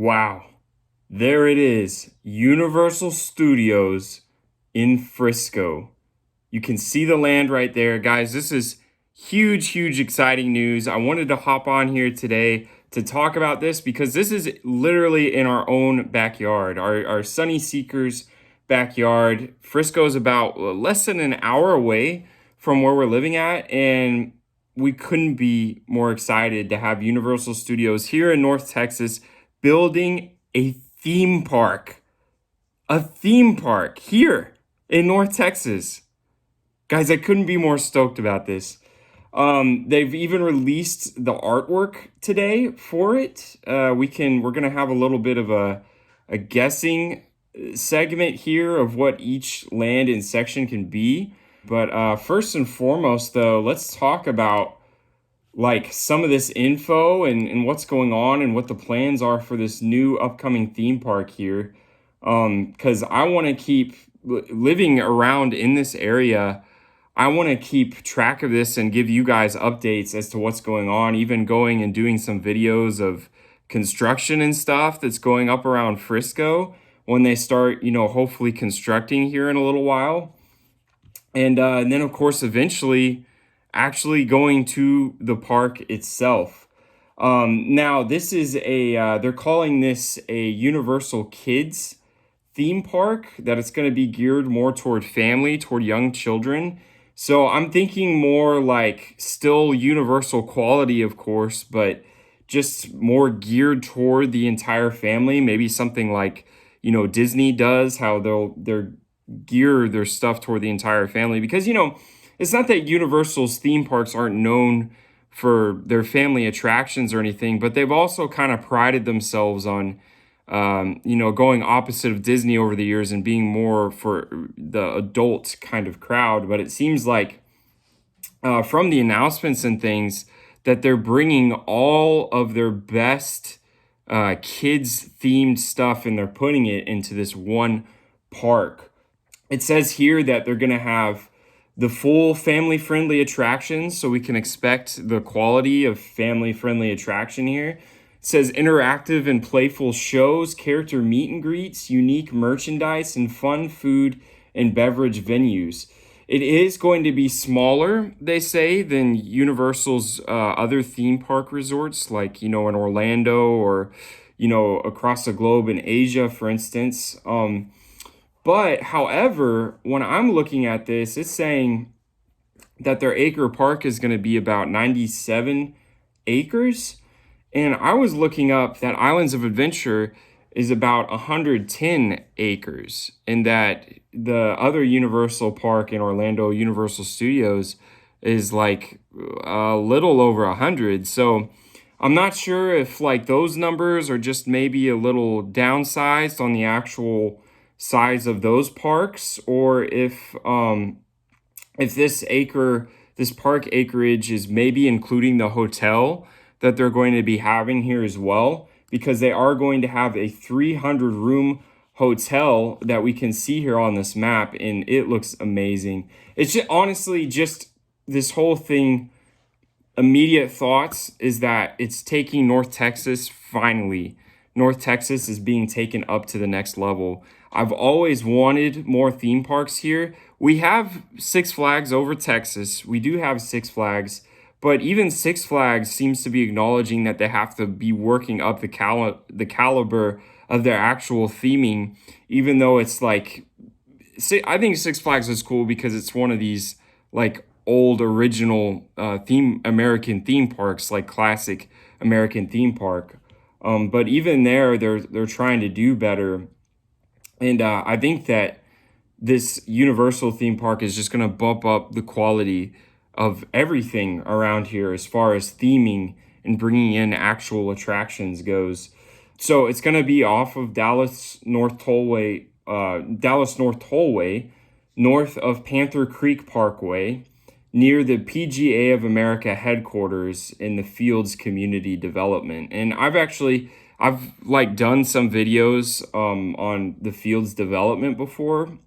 Wow, there it is. Universal Studios in Frisco. You can see the land right there. Guys, this is huge, huge, exciting news. I wanted to hop on here today to talk about this because this is literally in our own backyard, our Sunny Seekers backyard. Frisco is about less than an hour away from where we're living at, and we couldn't be more excited to have Universal Studios here in North Texas building a theme park. A theme park here in North Texas. Guys, I couldn't be more stoked about this. They've even released the artwork today for it. We're gonna have a little bit of a guessing segment here of what each land and section can be. But first and foremost, though, let's talk about like some of this info and what's going on and what the plans are for this new upcoming theme park here. Because I want to keep living around in this area. I want to keep track of this and give you guys updates as to what's going on, even going and doing some videos of construction and stuff that's going up around Frisco when they start, hopefully constructing here in a little while. And then, of course, eventually actually going to the park itself. Now, this is they're calling this a Universal Kids theme park, that it's going to be geared more toward family, toward young children. So I'm thinking more like still universal quality, of course, but just more geared toward the entire family. Maybe something like, Disney does, how they're gear their stuff toward the entire family. Because, it's not that Universal's theme parks aren't known for their family attractions or anything, but they've also kind of prided themselves on going opposite of Disney over the years and being more for the adult kind of crowd. But it seems like from the announcements and things that they're bringing all of their best kids themed stuff and they're putting it into this one park. It says here that they're going to have the full family friendly attractions, so we can expect the quality of family friendly attraction here. It says interactive and playful shows, character meet and greets, unique merchandise, and fun food and beverage venues. It is going to be smaller, they say, than Universal's other theme park resorts, like, in Orlando or, across the globe in Asia, for instance. But however, when I'm looking at this, it's saying that their acre park is going to be about 97 acres. And I was looking up that Islands of Adventure is about 110 acres, and that the other Universal park in Orlando, Universal Studios, is like a little over 100. So I'm not sure if like those numbers are just maybe a little downsized on the actual size of those parks, or if this park acreage is maybe including the hotel that they're going to be having here as well, because they are going to have a 300 room hotel that we can see here on this map, and it looks amazing. It's just honestly just this whole thing. Immediate thoughts is that it's taking North Texas finally. North Texas is being taken up to the next level. I've always wanted more theme parks here. We have Six Flags over Texas. We do have Six Flags, but even Six Flags seems to be acknowledging that they have to be working up the caliber of their actual theming, even though it's like, I think Six Flags is cool because it's one of these like old original American theme parks, like classic American theme park. But even there, they're trying to do better. And I think that this Universal theme park is just going to bump up the quality of everything around here as far as theming and bringing in actual attractions goes. So it's going to be off of Dallas North Tollway, north of Panther Creek Parkway, near the PGA of America headquarters in the Fields Community Development. And I've like done some videos on the Fields Development before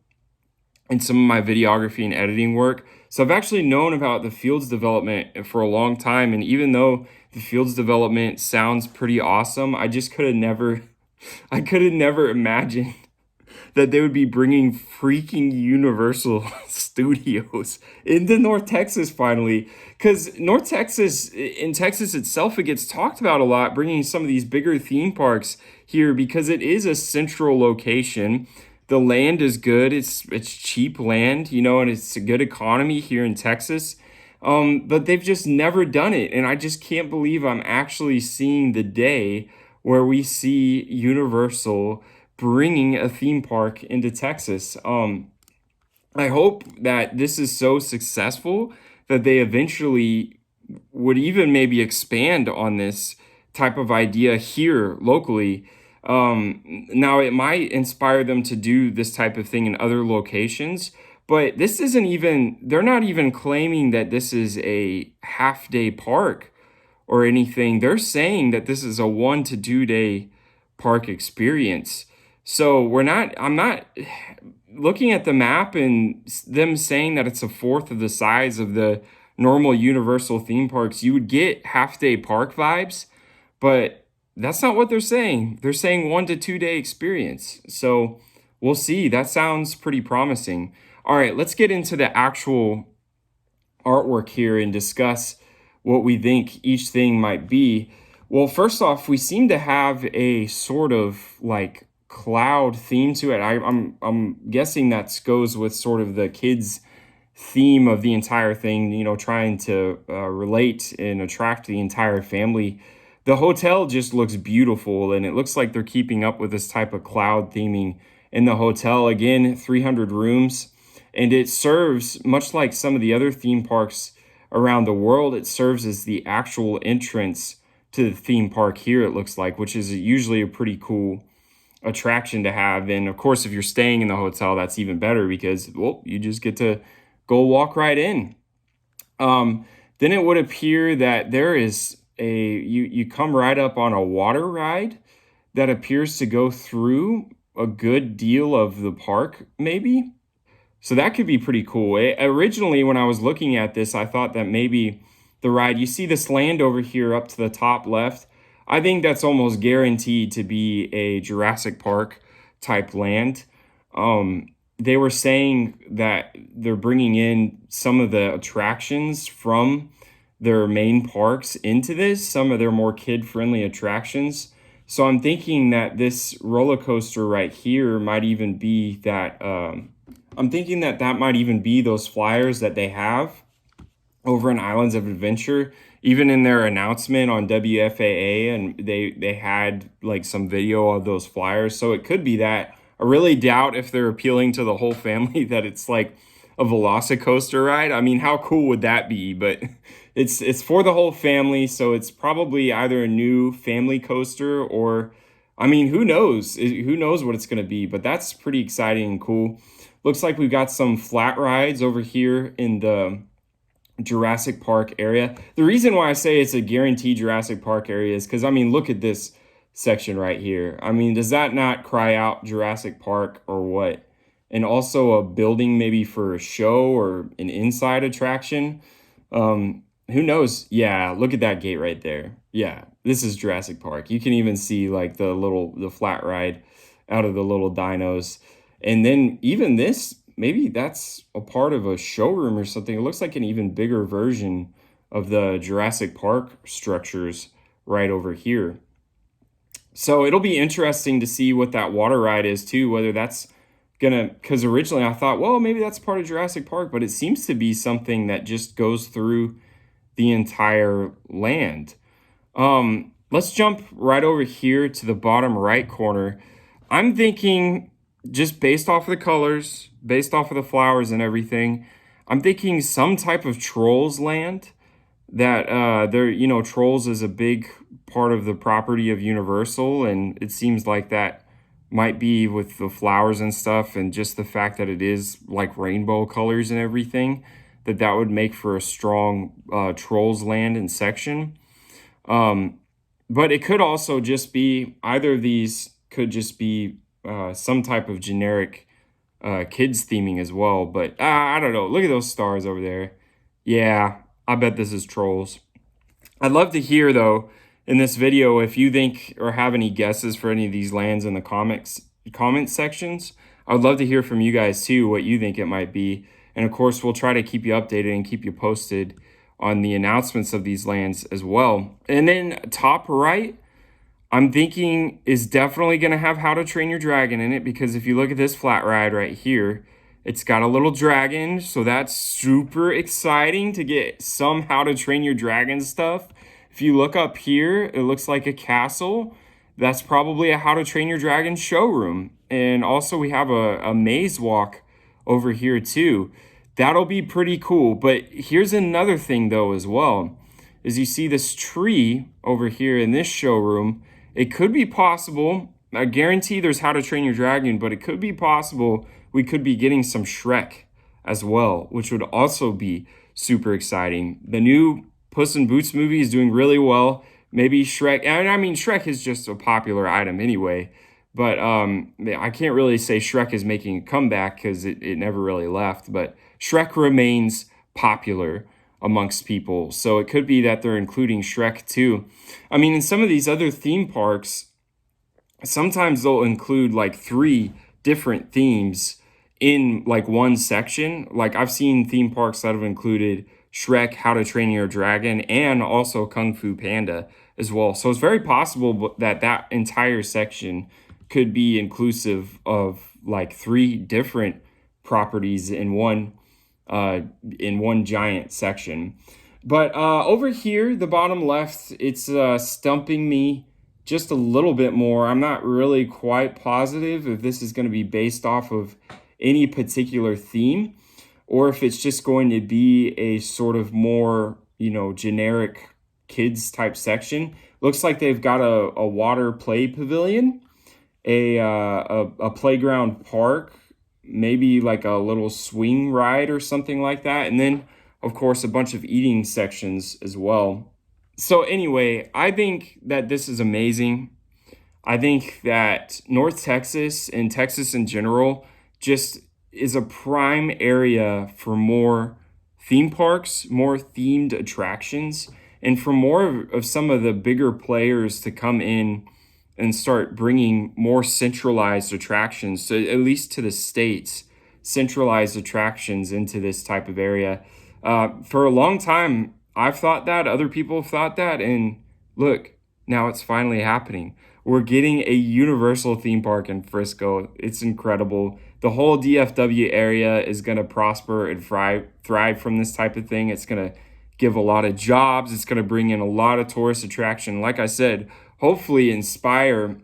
in some of my videography and editing work. So I've actually known about the Fields Development for a long time. And even though the Fields Development sounds pretty awesome, I just could have never I could have never imagined that they would be bringing freaking Universal Studios into North Texas finally. Because North Texas, in Texas itself, it gets talked about a lot, bringing some of these bigger theme parks here because it is a central location. The land is good. It's cheap land, and it's a good economy here in Texas. But they've just never done it, and I just can't believe I'm actually seeing the day where we see Universal bringing a theme park into Texas. I hope that this is so successful that they eventually would even maybe expand on this type of idea here locally. Now, it might inspire them to do this type of thing in other locations, but this isn't even, they're not even claiming that this is a half day park or anything. They're saying that this is a 1 to 2 day park experience. So I'm not looking at the map and them saying that it's a fourth of the size of the normal Universal theme parks. You would get half day park vibes, but that's not what they're saying. They're saying 1 to 2 day experience. So we'll see. That sounds pretty promising. All right, let's get into the actual artwork here and discuss what we think each thing might be. Well, first off, we seem to have a sort of like cloud theme to it. I'm guessing that goes with sort of the kids' theme of the entire thing. Trying to relate and attract the entire family. The hotel just looks beautiful, and it looks like they're keeping up with this type of cloud theming in the hotel. Again, 300 rooms, and it serves much like some of the other theme parks around the world. It serves as the actual entrance to the theme park here, it looks like, which is usually a pretty cool attraction to have. And of course, if you're staying in the hotel, that's even better because, well, you just get to go walk right in. Then it would appear that there is you come right up on a water ride that appears to go through a good deal of the park, maybe. So that could be pretty cool. Originally, when I was looking at this, I thought that maybe the ride, you see this land over here up to the top left. I think that's almost guaranteed to be a Jurassic Park type land. They were saying that they're bringing in some of the attractions from their main parks into this, some of their more kid-friendly attractions. So I'm thinking that this roller coaster right here might even be that. I'm thinking that that might even be those flyers that they have over in Islands of Adventure. Even in their announcement on WFAA, and they had like some video of those flyers. So it could be that. I really doubt if they're appealing to the whole family that it's like a Velocicoaster ride. I mean, how cool would that be? But it's for the whole family, so it's probably either a new family coaster or, I mean, who knows? Who knows what it's going to be? But that's pretty exciting and cool. Looks like we've got some flat rides over here in the Jurassic Park area. The reason why I say it's a guaranteed Jurassic Park area is because, I mean, look at this section right here. I mean, does that not cry out Jurassic Park or what? And also a building maybe for a show or an inside attraction. Who knows? Yeah, look at that gate right there. Yeah, this is Jurassic Park. You can even see like the flat ride out of the little dinos. And then even this, maybe that's a part of a showroom or something. It looks like an even bigger version of the Jurassic Park structures right over here. So it'll be interesting to see what that water ride is too, whether that's gonna, because originally I thought, well, maybe that's part of Jurassic Park, but it seems to be something that just goes through the entire land. Let's jump right over here to the bottom right corner. I'm thinking, just based off of the colors, based off of the flowers and everything, I'm thinking some type of Trolls land. That Trolls is a big part of the property of Universal, and it seems like that might be with the flowers and stuff, and just the fact that it is like rainbow colors and everything, that would make for a strong Trolls land and section. But it could also just be, either of these could just be some type of generic kids theming as well. But I don't know. Look at those stars over there. Yeah, I bet this is Trolls. I'd love to hear, though, in this video if you think or have any guesses for any of these lands in the comment sections. I would love to hear from you guys too, what you think it might be. And of course, we'll try to keep you updated and keep you posted on the announcements of these lands as well. And then top right, I'm thinking is definitely going to have How to Train Your Dragon in it, because if you look at this flat ride right here, it's got a little dragon, so that's super exciting to get some How to Train Your Dragon stuff. If you look up here, it looks like a castle. That's probably a How to Train Your Dragon showroom. And also we have a maze walk over here too. That'll be pretty cool. But here's another thing though as well, is you see this tree over here in this showroom. It could be possible, I guarantee there's How to Train Your Dragon, but it could be possible we could be getting some Shrek as well, which would also be super exciting. The new Puss in Boots movie is doing really well. Maybe Shrek, and I mean, Shrek is just a popular item anyway, but I can't really say Shrek is making a comeback because it never really left, but Shrek remains popular amongst people. So it could be that they're including Shrek too. I mean, in some of these other theme parks, sometimes they'll include like 3 different themes in like one section. Like I've seen theme parks that have included Shrek, How to Train Your Dragon, and also Kung Fu Panda as well. So it's very possible that that entire section could be inclusive of like 3 different properties in one giant section. But over here, the bottom left, it's stumping me just a little bit more. I'm not really quite positive if this is going to be based off of any particular theme, or if it's just going to be a sort of more, generic kids type section. Looks like they've got a water play pavilion, a playground park, maybe like a little swing ride or something like that. And then, of course, a bunch of eating sections as well. So anyway, I think that this is amazing. I think that North Texas and Texas in general just is a prime area for more theme parks, more themed attractions, and for more of some of the bigger players to come in and start bringing more centralized attractions, so at least to the States, centralized attractions into this type of area. For a long time, I've thought that, other people have thought that, and look, now it's finally happening. We're getting a Universal theme park in Frisco. It's incredible. The whole DFW area is going to prosper and thrive from this type of thing. It's going to give a lot of jobs. It's going to bring in a lot of tourist attraction. Like I said, hopefully inspire,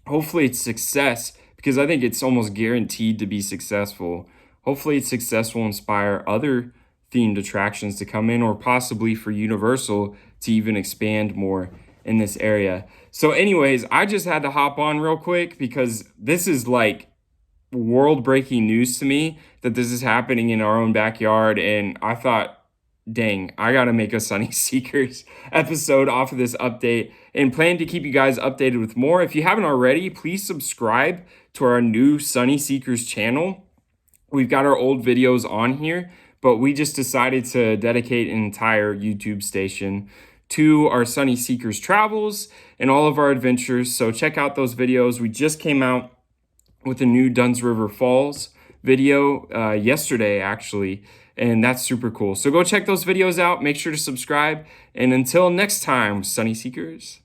hopefully it's success, because I think it's almost guaranteed to be successful. Hopefully it's successful, inspire other themed attractions to come in, or possibly for Universal to even expand more in this area. So anyways, I just had to hop on real quick because this is like world-breaking news to me that this is happening in our own backyard, and I thought, dang, I gotta make a Sunny Seekers episode off of this update, and plan to keep you guys updated with more. If you haven't already, please subscribe to our new Sunny Seekers channel. We've got our old videos on here, but we just decided to dedicate an entire YouTube station to our Sunny Seekers travels and all of our adventures. So check out those videos. We just came out with a new Dunn's River Falls video yesterday, actually, and that's super cool. So go check those videos out. Make sure to subscribe. And until next time, Sunny Seekers.